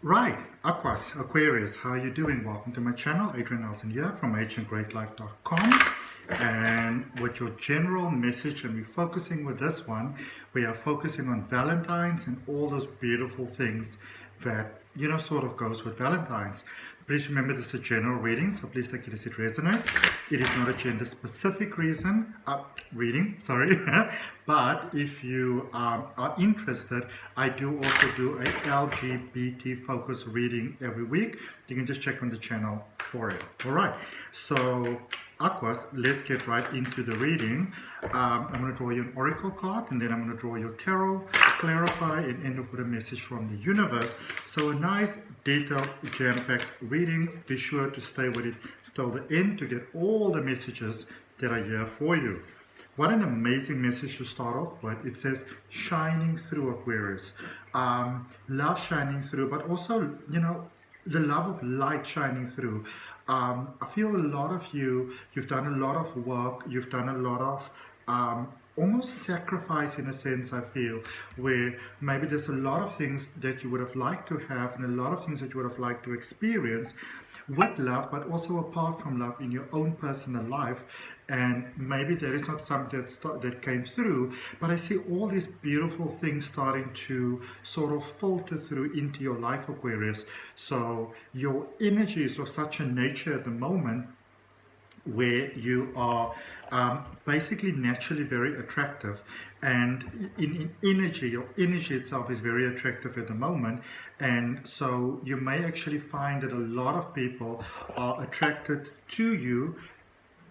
Right, Aquarius, how are you doing? Welcome to my channel, Adrian Nelson here from ahngreatlife.com. And with your general message, and we're focusing with this one, we are focusing on Valentine's and all those beautiful things that, sort of goes with Valentine's. Please remember this is a general reading, so please take it as it resonates. It is not a gender-specific reading, sorry. But if you are interested, I do also do a LGBT focus reading every week. You can just check on the channel for it. All right, so Aquas, let's get right into the reading. I'm going to draw you an oracle card, and then I'm going to draw your tarot, clarify, and end up with a message from the universe. So a nice, detailed, jam-packed reading. Be sure to stay with it till the end to get all the messages that are here for you. What an amazing message to start off with. It says, shining through, Aquarius. Love shining through, but also, the love of light shining through. I feel a lot of you've done a lot of work, you've done a lot of almost sacrifice in a sense, I feel, where maybe there's a lot of things that you would have liked to have and a lot of things that you would have liked to experience with love, but also apart from love in your own personal life. And maybe that is not something that came through, but I see all these beautiful things starting to sort of filter through into your life, Aquarius. So your energy is of such a nature at the moment where you are basically naturally very attractive, and in energy, your energy itself is very attractive at the moment, and so you may actually find that a lot of people are attracted to you,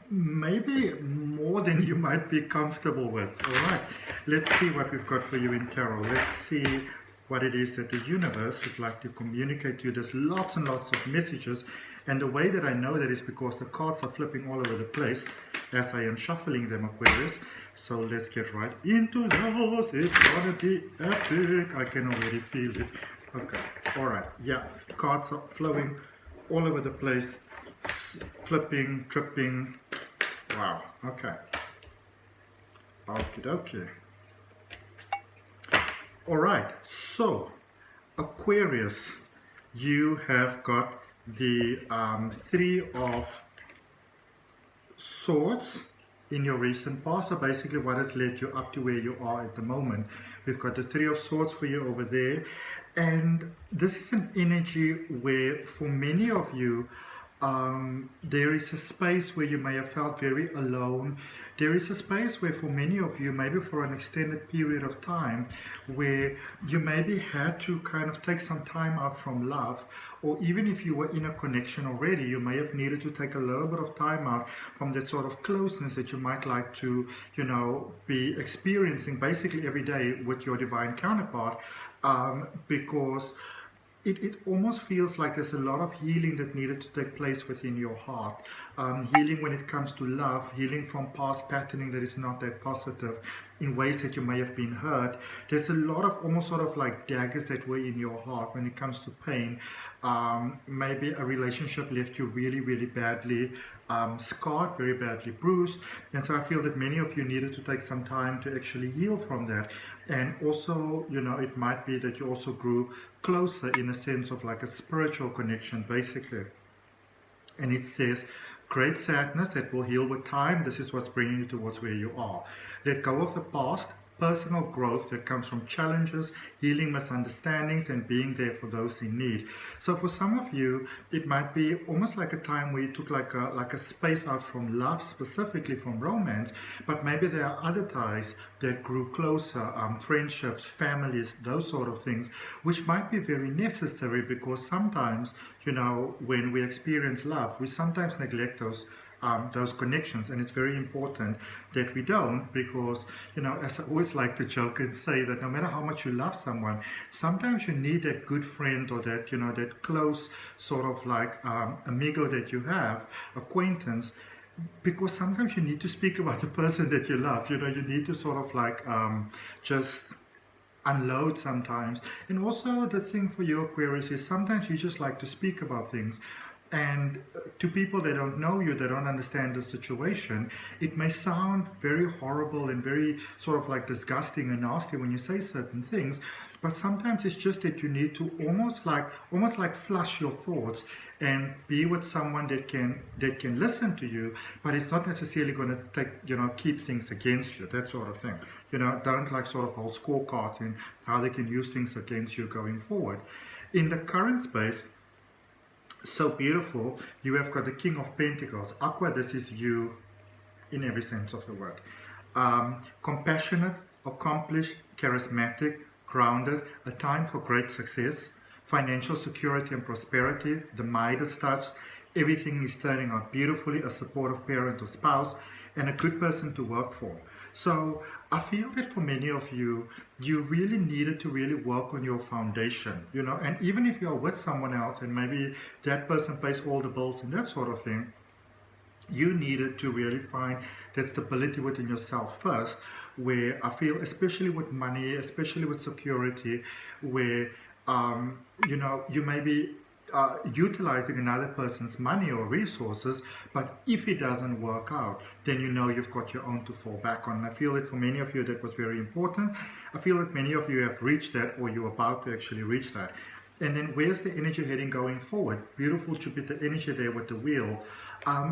maybe more than you might be comfortable with. All right, let's see what we've got for you in tarot. Let's see what it is that the universe would like to communicate to you. There's lots and lots of messages, and the way that I know that is because the cards are flipping all over the place as I am shuffling them, Aquarius. So let's get right into this. It's gonna be epic. I can already feel it. Okay, all right, yeah, cards are flowing all over the place, flipping, tripping. Wow, okay. Okie dokie. All right, so Aquarius, you have got the Three of Swords in your recent past. So basically what has led you up to where you are at the moment. We've got the Three of Swords for you over there. And this is an energy where for many of you, there is a space where you may have felt very alone. There is a space where for many of you, maybe for an extended period of time, where you maybe had to kind of take some time out from love, or even if you were in a connection already, you may have needed to take a little bit of time out from that sort of closeness that you might like to, be experiencing basically every day with your divine counterpart, because it almost feels like there's a lot of healing that needed to take place within your heart. Healing when it comes to love, healing from past patterning that is not that positive, in ways that you may have been hurt. There's a lot of almost sort of like daggers that were in your heart when it comes to pain. Maybe a relationship left you really, really badly scarred, very badly bruised. And so I feel that many of you needed to take some time to actually heal from that. And also, it might be that you also grew closer in a sense of like a spiritual connection, basically. And it says, great sadness that will heal with time. This is what's bringing you towards where you are. Let go of the past. Personal growth that comes from challenges, healing misunderstandings, and being there for those in need. So for some of you, it might be almost like a time where you took like a space out from love, specifically from romance, but maybe there are other ties that grew closer, friendships, families, those sort of things, which might be very necessary, because sometimes, when we experience love, we sometimes neglect those connections, and it's very important that we don't, because as I always like to joke and say, that no matter how much you love someone, sometimes you need that good friend, or that that close sort of like amigo that you have, acquaintance, because sometimes you need to speak about the person that you love. You need to sort of like just unload sometimes. And also the thing for you, Aquarius, is sometimes you just like to speak about things. And to people that don't know you, that don't understand the situation, it may sound very horrible and very sort of like disgusting and nasty when you say certain things. but sometimes it's just that you need to almost like flush your thoughts and be with someone that can listen to you, but it's not necessarily going to keep things against you, that sort of thing. Don't like sort of hold scorecards in how they can use things against you going forward. In the current space, so beautiful, you have got the King of Pentacles. Aqua, this is you in every sense of the word. Compassionate, accomplished, charismatic, grounded, a time for great success, financial security and prosperity, the Midas touch, everything is turning out beautifully, a supportive parent or spouse, and a good person to work for. So I feel that for many of you, you really needed to really work on your foundation, and even if you are with someone else and maybe that person pays all the bills and that sort of thing, you needed to really find that stability within yourself first, where I feel, especially with money, especially with security, where you may be utilizing another person's money or resources, but if it doesn't work out, then you've got your own to fall back on. And I feel that for many of you that was very important. I feel that many of you have reached that, or you're about to actually reach that. And then where's the energy heading going forward? Beautiful Jupiter energy there with the wheel.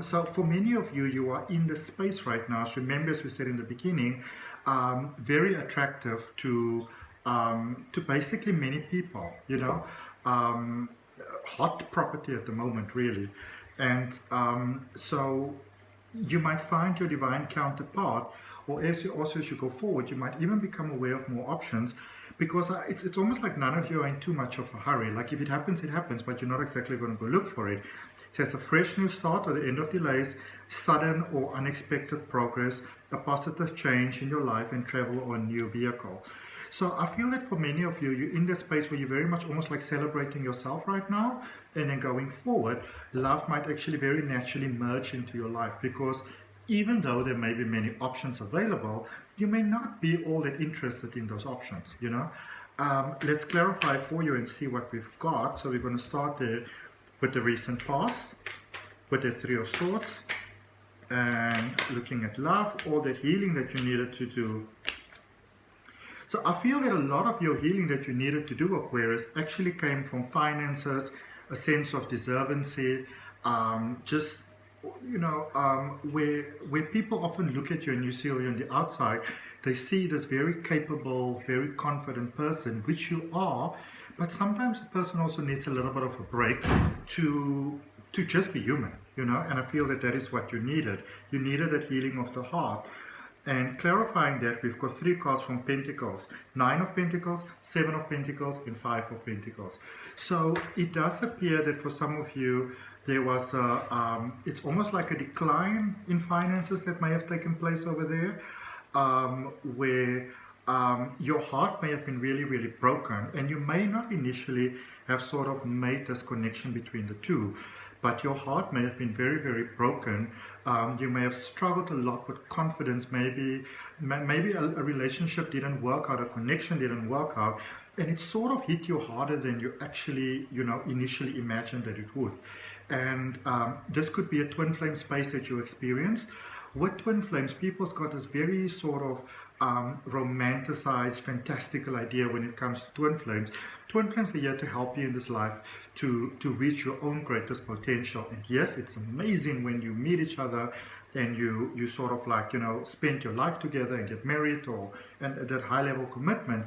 So for many of you, you are in the space right now. So remember, as we said in the beginning, very attractive to basically many people, hot property at the moment, really. And so you might find your divine counterpart, or as you go forward, you might even become aware of more options, because it's almost like none of you are in too much of a hurry. Like if it happens, it happens, but you're not exactly going to go look for it. It says a fresh new start or the end of delays, sudden or unexpected progress, a positive change in your life, and travel or a new vehicle. So I feel that for many of you, you're in that space where you're very much almost like celebrating yourself right now, and then going forward, love might actually very naturally merge into your life, because even though there may be many options available, you may not be all that interested in those options, Let's clarify for you and see what we've got. So we're going to start there with the recent past, with the Three of Swords, and looking at love, all that healing that you needed to do. So I feel that a lot of your healing that you needed to do, Aquarius, actually came from finances, a sense of deservency, where people often look at you and you see you on the outside, they see this very capable, very confident person, which you are, but sometimes a person also needs a little bit of a break to just be human, and I feel that is what you needed. You needed that healing of the heart. And clarifying that, we've got 3 cards from Pentacles, 9 of Pentacles, 7 of Pentacles, and 5 of Pentacles. So it does appear that for some of you, there was it's almost like a decline in finances that may have taken place over there, where your heart may have been really, really broken, and you may not initially have sort of made this connection between the two. But your heart may have been very, very broken. You may have struggled a lot with confidence. Maybe a relationship didn't work out, a connection didn't work out, and it sort of hit you harder than you actually, initially imagined that it would. And this could be a twin flame space that you experienced. With twin flames, people's got this very sort of romanticized, fantastical idea when it comes to twin flames. Twin flames are here to help you in this life to reach your own greatest potential. And yes, it's amazing when you meet each other and you sort of like, spend your life together and get married, and that high level commitment.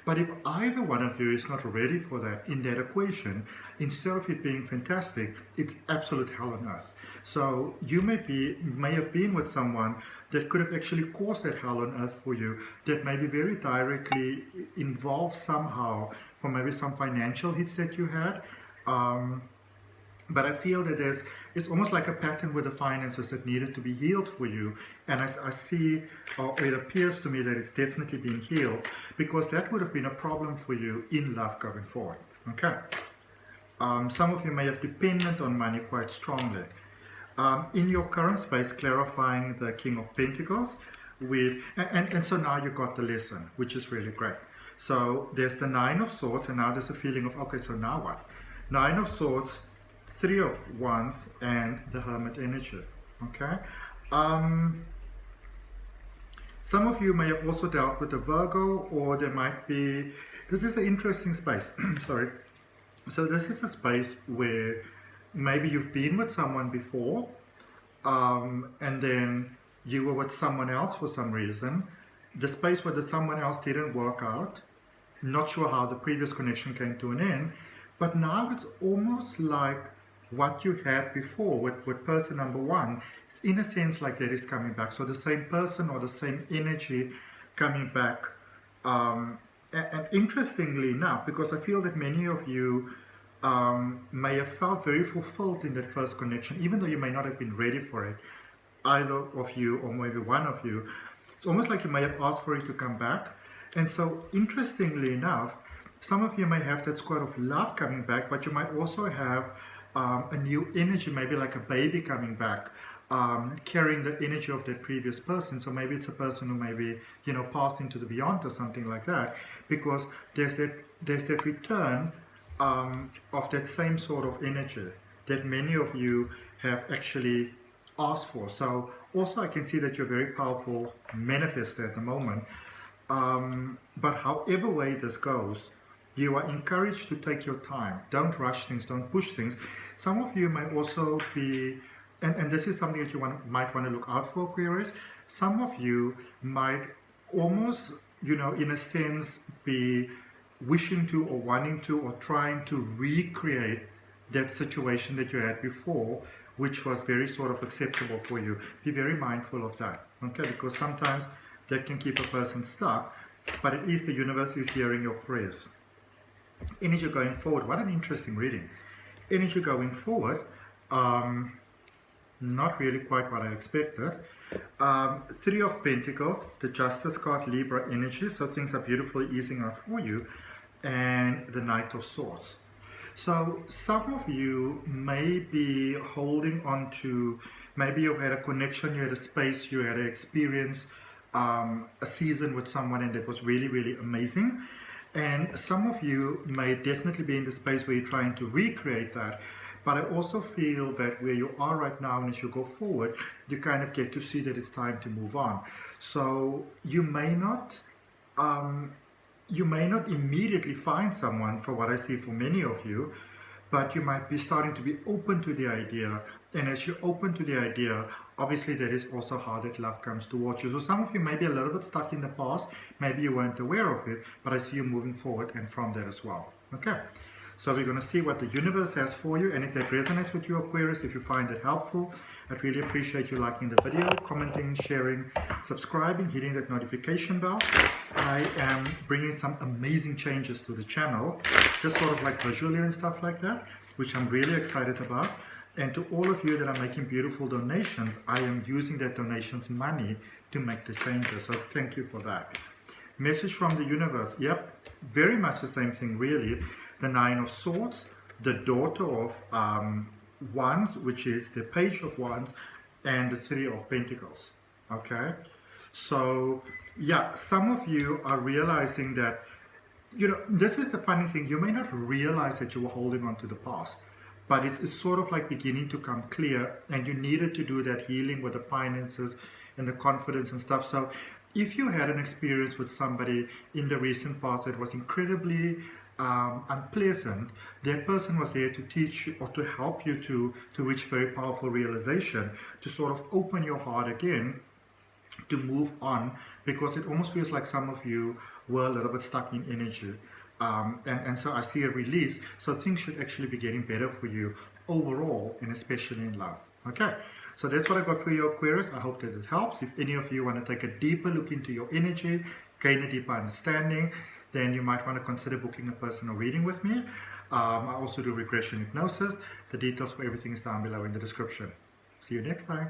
But if either one of you is not ready for that in that equation, instead of it being fantastic, it's absolute hell on earth. So you may have been with someone that could have actually caused that hell on earth for you, that may be very directly involved somehow for maybe some financial hits that you had. But I feel that it's almost like a pattern with the finances that needed to be healed for you. And as I see, or it appears to me that it's definitely been healed, because that would have been a problem for you in love going forward. Okay. Some of you may have depended on money quite strongly. In your current space, clarifying the King of Pentacles and so now you got the lesson, which is really great. So there's the 9 of Swords, and now there's a feeling of, okay, so now what? 9 of Swords, 3 of Wands, and the Hermit energy. Okay. Some of you may have also dealt with a Virgo, or there might be This is an interesting space. Sorry. So this is a space where maybe you've been with someone before, and then you were with someone else for some reason. The space where the someone else didn't work out, not sure how the previous connection came to an end, but now it's almost like what you had before with person number one. It's in a sense like that is coming back. So the same person or the same energy coming back. And interestingly enough, because I feel that many of you may have felt very fulfilled in that first connection, even though you may not have been ready for it, either of you or maybe one of you. It's almost like you may have asked for it to come back. And so interestingly enough, some of you may have that squad of love coming back, but you might also have a new energy, maybe like a baby coming back, carrying the energy of that previous person. So maybe it's a person who maybe, you know, passed into the beyond or something like that, because there's that return of that same sort of energy that many of you have actually asked for. So also I can see that you're very powerful manifester at the moment. But however way this goes, you are encouraged to take your time. Don't rush things, don't push things. Some of you may also be, and this is something that you might want to look out for, Aquarius. Some of you might almost, you know, in a sense, be wishing to or wanting to or trying to recreate that situation that you had before, which was very sort of acceptable for you. Be very mindful of that, okay? Because sometimes that can keep a person stuck, but it is the universe is hearing your prayers. Energy going forward, what an interesting reading. Energy going forward, not really quite what I expected. Three of Pentacles, the Justice card, Libra energy, so things are beautifully easing out for you, and the Knight of Swords. So some of you may be holding on to, maybe you had a connection, you had a space, you had an experience, a season with someone, and that was really, really amazing. And some of you may definitely be in the space where you're trying to recreate that. But I also feel that where you are right now, and as you go forward, you kind of get to see that it's time to move on. So you may not immediately find someone, for what I see for many of you, but you might be starting to be open to the idea. And as you're open to the idea, obviously that is also how that love comes towards you. So some of you may be a little bit stuck in the past, maybe you weren't aware of it, but I see you moving forward and from that as well. Okay, so we're going to see what the universe has for you, and if that resonates with you, Aquarius, if you find it helpful, I'd really appreciate you liking the video, commenting, sharing, subscribing, hitting that notification bell. I am bringing some amazing changes to the channel, just sort of like visually and stuff like that, which I'm really excited about. And to all of you that are making beautiful donations, I am using that donations money to make the changes. So thank you for that. Message from the universe. Yep, very much the same thing really. The Nine of Swords, the Daughter of Wands, which is the Page of Wands, and the Three of Pentacles. Okay, so yeah, some of you are realizing that, you know, this is the funny thing, you may not realize that you were holding on to the past, but it's sort of like beginning to come clear, and you needed to do that healing with the finances and the confidence and stuff. So if you had an experience with somebody in the recent past that was incredibly unpleasant, that person was there to teach you or to help you to reach very powerful realization, to sort of open your heart again, to move on, because it almost feels like some of you were a little bit stuck in energy. And so I see a release, so things should actually be getting better for you overall, and especially in love. Okay, so that's what I got for you, Aquarius. I hope that it helps. If any of you want to take a deeper look into your energy, gain a deeper understanding, then you might want to consider booking a personal reading with me. I also do regression hypnosis. The details for everything is down below in the description. See you next time.